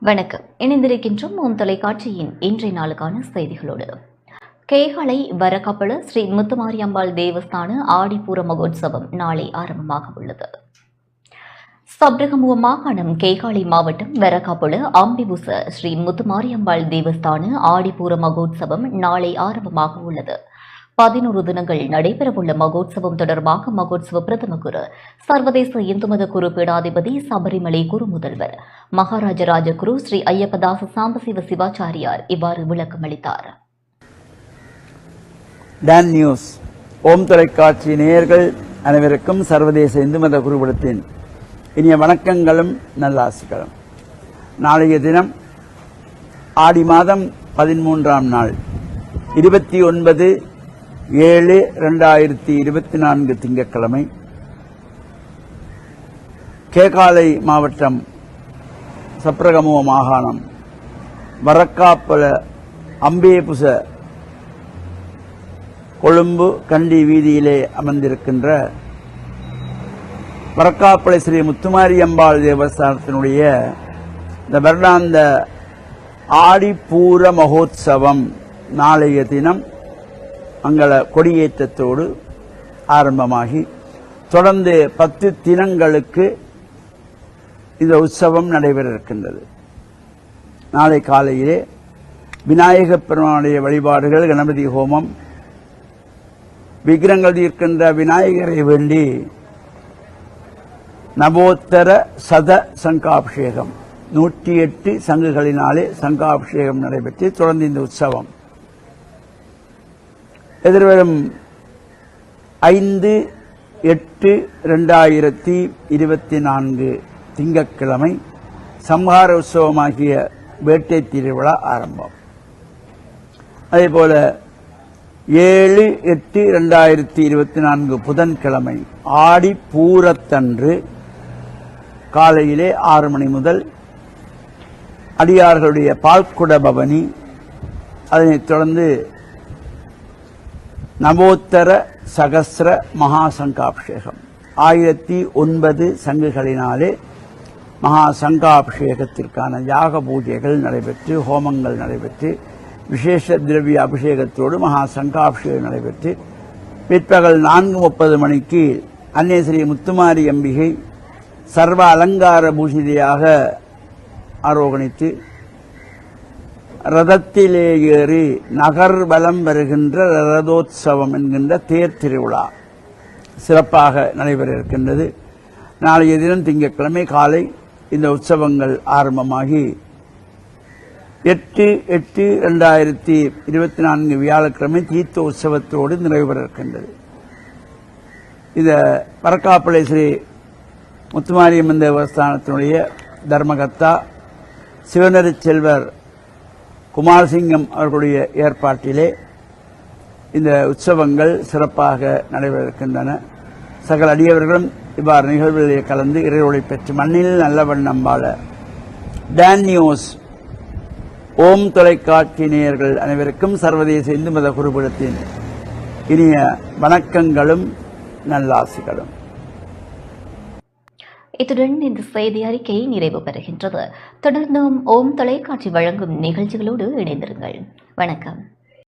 வணக்கம். இணைந்திருக்கின்றோம் ஓம் தொலைக்காட்சியின் இன்றைய நாளுக்கான செய்திகளோடு. கேகாலை வரகப்பள ஸ்ரீ முத்துமாரியம்பாள் தேவஸ்தான ஆடிப்பூர மகோத்சவம் நாளை ஆரம்பமாக உள்ளது. சப்ரகமுவ மாகாணம் கேகாலை மாவட்டம் வரகாப்பள அம்பிபுச ஸ்ரீ முத்துமாரியம்பாள் தேவஸ்தான ஆடிப்பூர மகோத்சவம் நாளை ஆரம்பமாக உள்ளது. 11 தினங்கள் நடைபெறவுள்ள மகோத்சவம் தொடர்பாக மகோத்சவ பிரதம குரு சர்வதேச இந்து மத குரு பீடாதிபதி சபரிமலை குரு முதல்வர் மகாராஜ ராஜகுரு ஸ்ரீ ஐயப்பதாச சாம்பசிவ சிவாச்சாரியார் இவ்வாறு விளக்கம் அளித்தார். டான் நியூஸ் ஓம் தொலைக்காட்சி நேயர்கள் அனைவருக்கும் சர்வதேச இந்து மத குருபீடத்தின் இனிய வணக்கங்களும் நல்லாசிகளும். நாளைய தினம் ஆடி மாதம் 13ஆம் நாள் 29/7/2024 திங்கட்கிழமை கேகாலை மாவட்டம் சப்ரகமுவ மாகாணம் வரக்காப்பல அம்பேபுச கொழும்பு கண்டி வீதியிலே அமர்ந்திருக்கின்ற வரக்காப்பளை ஸ்ரீ முத்துமாரியம்பாள் தேவஸ்தானத்தினுடைய இந்த வருடாந்த ஆடிப்பூர மகோத்சவம் நாளைய தினம் மங்கள கொடியேற்றத்தோடு ஆரம்பமாகி தொடர்ந்து 10 தினங்களுக்கு இந்த உற்சவம் நடைபெற இருக்கின்றது. நாளை காலையிலே விநாயகப் பெருமானுடைய வழிபாடுகள், கணபதி ஹோமம், விக்கிரங்கள் இருக்கின்ற விநாயகரை வேண்டி நவோத்தர சத சங்காபிஷேகம் 108 சங்குகளினாலே சங்காபிஷேகம் நடைபெற்று தொடர்ந்து இந்த உற்சவம் எதிர்வரும் 5/8/2024 திங்கட்கிழமை சம்ஹார உற்சவமாகிய வேட்டை திருவிழா ஆரம்பம். அதேபோல 7/8/2024 புதன்கிழமை ஆடி பூரத்தன்று காலையிலே 6 மணி முதல் அடியார்களுடைய பால்குட பவனி, அதனைத் தொடர்ந்து நவோத்தர சகஸ்ர மகா சங்காபிஷேகம் 1009 சங்குகளினாலே மகா சங்காபிஷேகத்திற்கான யாக பூஜைகள் நடைபெற்று, ஹோமங்கள் நடைபெற்று, விசேஷ திரவிய அபிஷேகத்தோடு மகா சங்காபிஷேகம் நடைபெற்று பிற்பகல் 4:30 மணிக்கு அன்னை ஸ்ரீ முத்துமாரி அம்பிகை சர்வ அலங்கார பூஷிதையாக ஆரோகணித்து ரதத்திலே ஏறி நகர்வலம் வருகின்ற ரதோத்சவம் என்கின்ற தேர் திருவிழா சிறப்பாக நடைபெற இருக்கின்றது. நாளைய தினம் திங்கட்கிழமை காலை இந்த உற்சவங்கள் ஆரம்பமாகி 8/8/2024 வியாழக்கிழமை தீர்த்த உற்சவத்தோடு நிறைவு பெற இருக்கின்றது. இந்த வரக்காப்பளை ஸ்ரீ முத்துமாரியம்மன் தேவஸ்தானத்தினுடைய தர்மகர்த்தா சிவனரி செல்வர் குமாரசிங்கம் அவர்களுடைய ஏற்பாட்டிலே இந்த உற்சவங்கள் சிறப்பாக நடைபெற இருக்கின்றன. சகல அடியவர்களும் இவ்வாறு நிகழ்வுகளிலே கலந்து இறைவனை பெற்று மண்ணில் நல்லவன் நம்பாள. டான் நியூஸ் ஓம் தொலைக்காட்சி நேயர்கள் அனைவருக்கும் சர்வதேச இந்து மத குருபீடத்தின் இனிய வணக்கங்களும் நல்லாசிகளும். இத்துடன் இந்த செய்தி அறிக்கை நிறைவு பெறுகின்றது. தொடர்ந்தும் ஓம் தொலைக்காட்சி வழங்கும் நிகழ்ச்சிகளோடு இணைந்திருங்கள். வணக்கம்.